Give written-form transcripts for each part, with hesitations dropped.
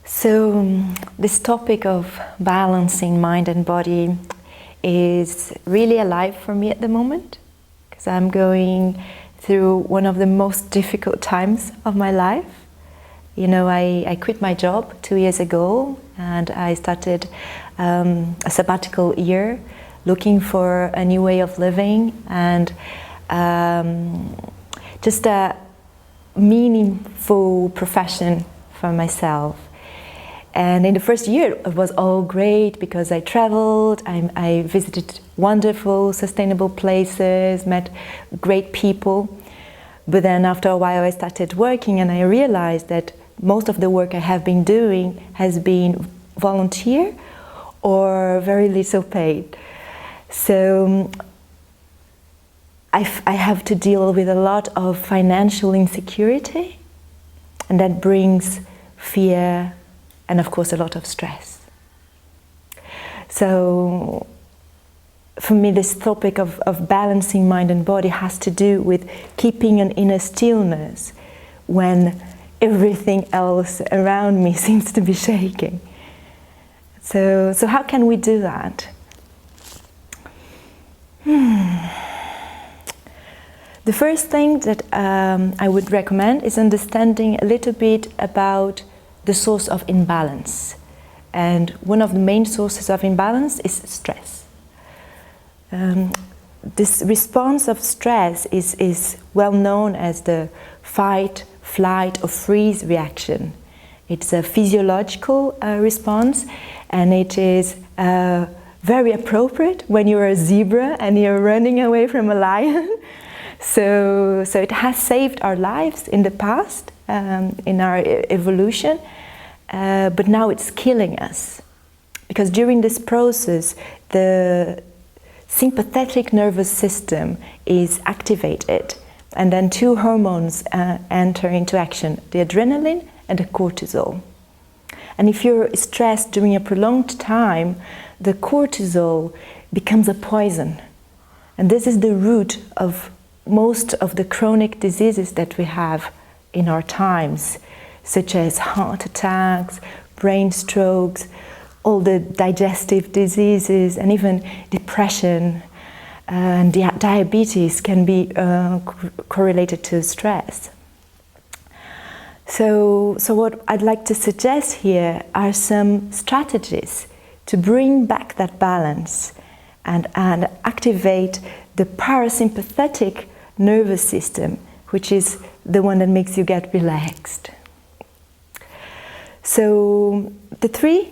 This topic of balancing mind and body is really alive for me at the moment, because I'm going through one of the most difficult times of my life. You know, I quit my job 2 years ago, and I started a sabbatical year looking for a new way of living and just a meaningful profession for myself. And in the first year it was all great because I traveled, I visited wonderful, sustainable places, met great people. But then after a while I started working and I realized that most of the work I have been doing has been volunteer or very little paid. So I have to deal with a lot of financial insecurity, and that brings fear and of course a lot of stress. So for me this topic of balancing mind and body has to do with keeping an inner stillness when everything else around me seems to be shaking. So how can we do that? The first thing that I would recommend is understanding a little bit about the source of imbalance. And one of the main sources of imbalance is stress. This response of stress is well known as the fight, flight or freeze reaction. It's a physiological response, and it is very appropriate when you're a zebra and you're running away from a lion. So it has saved our lives in the past, in our evolution, but now it's killing us. Because during this process, the sympathetic nervous system is activated, and then two hormones enter into action, the adrenaline and the cortisol. And if you're stressed during a prolonged time, the cortisol becomes a poison. And this is the root of most of the chronic diseases that we have in our times, such as heart attacks, brain strokes, all the digestive diseases, and even depression and diabetes can be correlated to stress. So what I'd like to suggest here are some strategies to bring back that balance and activate the parasympathetic nervous system, which is the one that makes you get relaxed. So the three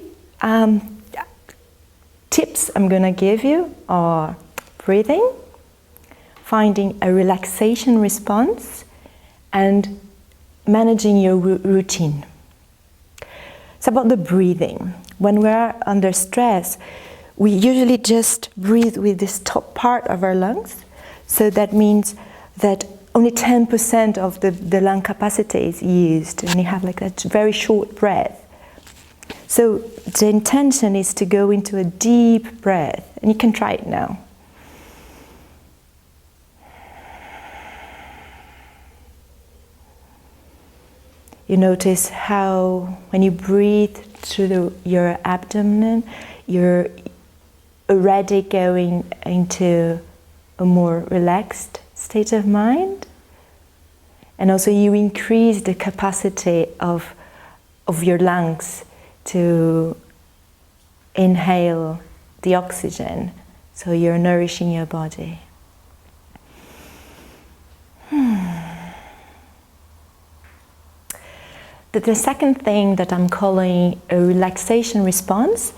tips I'm going to give you are breathing, finding a relaxation response, and managing your routine. It's about the breathing. When we're under stress, we usually just breathe with this top part of our lungs. So that means that only 10% of the lung capacity is used, and you have like that very short breath. So the intention is to go into a deep breath, and you can try it now. You notice how when you breathe through your abdomen, you're already going into a more relaxed state of mind, and also you increase the capacity of your lungs to inhale the oxygen, so you're nourishing your body. The second thing that I'm calling a relaxation response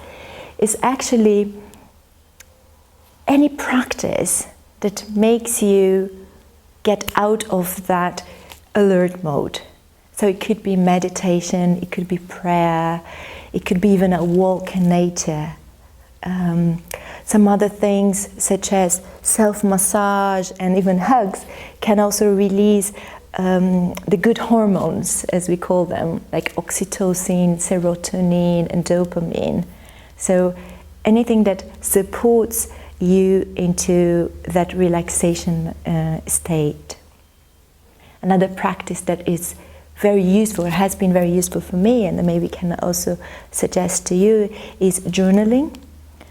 is actually any practice that makes you get out of that alert mode. So it could be meditation, it could be prayer, it could be even a walk in nature. Some other things such as self-massage and even hugs can also release the good hormones, as we call them, like oxytocin, serotonin and dopamine. So anything that supports you into that relaxation state. Another practice that is very useful, or has been very useful for me, and maybe can also suggest to you, is journaling.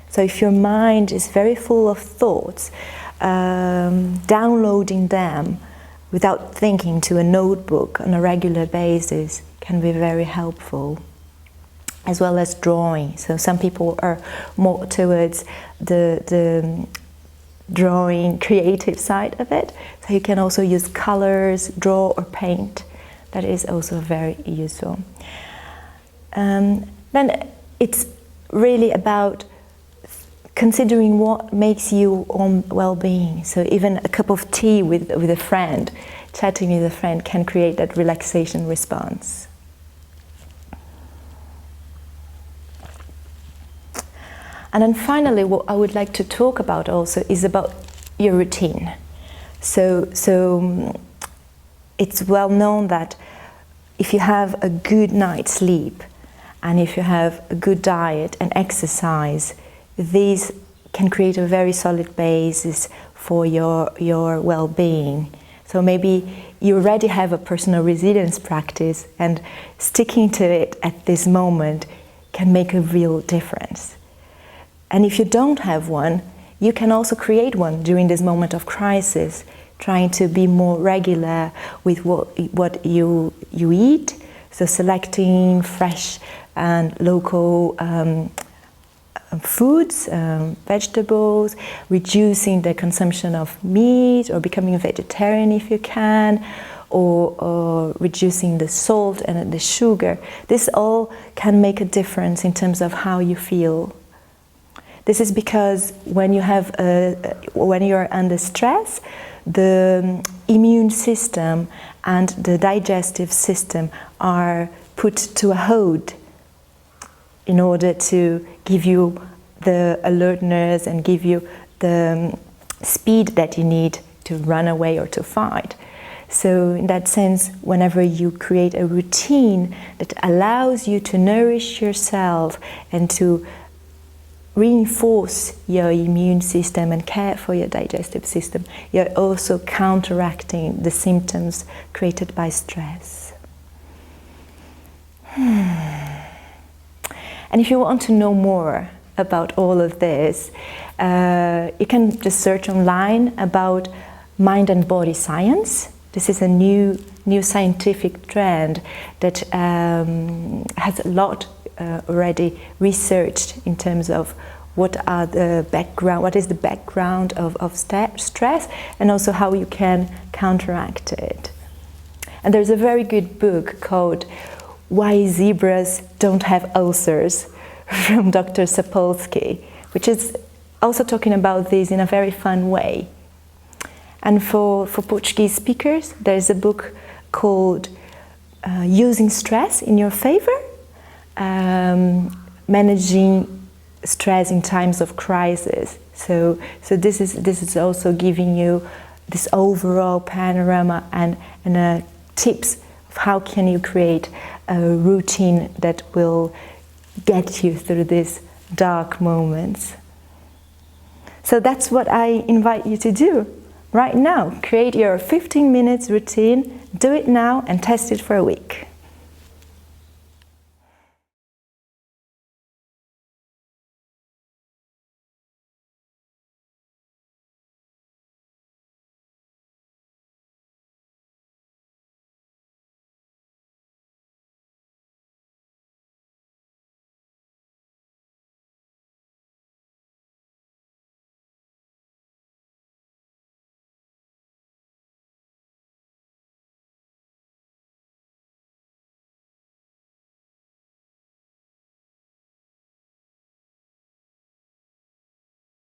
So if your mind is very full of thoughts, downloading them without thinking to a notebook on a regular basis can be very helpful. As well as drawing. So some people are more towards the drawing creative side of it. So you can also use colors, draw or paint. That is also very useful. Then it's really about considering what makes you well-being. So even a cup of tea with a friend, chatting with a friend, can create that relaxation response. And then finally, what I would like to talk about also is about your routine. So it's well known that if you have a good night's sleep, and if you have a good diet and exercise, these can create a very solid basis for your well-being. So maybe you already have a personal resilience practice, and sticking to it at this moment can make a real difference. And if you don't have one, you can also create one during this moment of crisis, trying to be more regular with what you eat, so selecting fresh and local foods, vegetables, reducing the consumption of meat, or becoming a vegetarian if you can, or reducing the salt and the sugar. This all can make a difference in terms of how you feel. This is because when you're under stress, the immune system and the digestive system are put to a hold in order to give you the alertness and give you the speed that you need to run away or to fight. So in that sense, whenever you create a routine that allows you to nourish yourself and to reinforce your immune system and care for your digestive system, you're also counteracting the symptoms created by stress. And if you want to know more about all of this, you can just search online about mind and body science. This is a new scientific trend that has a lot already researched in terms of what is the background of stress, and also how you can counteract it. And there's a very good book called Why Zebras Don't Have Ulcers from Dr. Sapolsky, which is also talking about this in a very fun way. And for Portuguese speakers, there's a book called Using Stress in Your Favor, managing stress in times of crisis. So this is also giving you this overall panorama and tips of how can you create a routine that will get you through these dark moments. So that's what I invite you to do right now. Create your 15 minutes routine, do it now and test it for a week.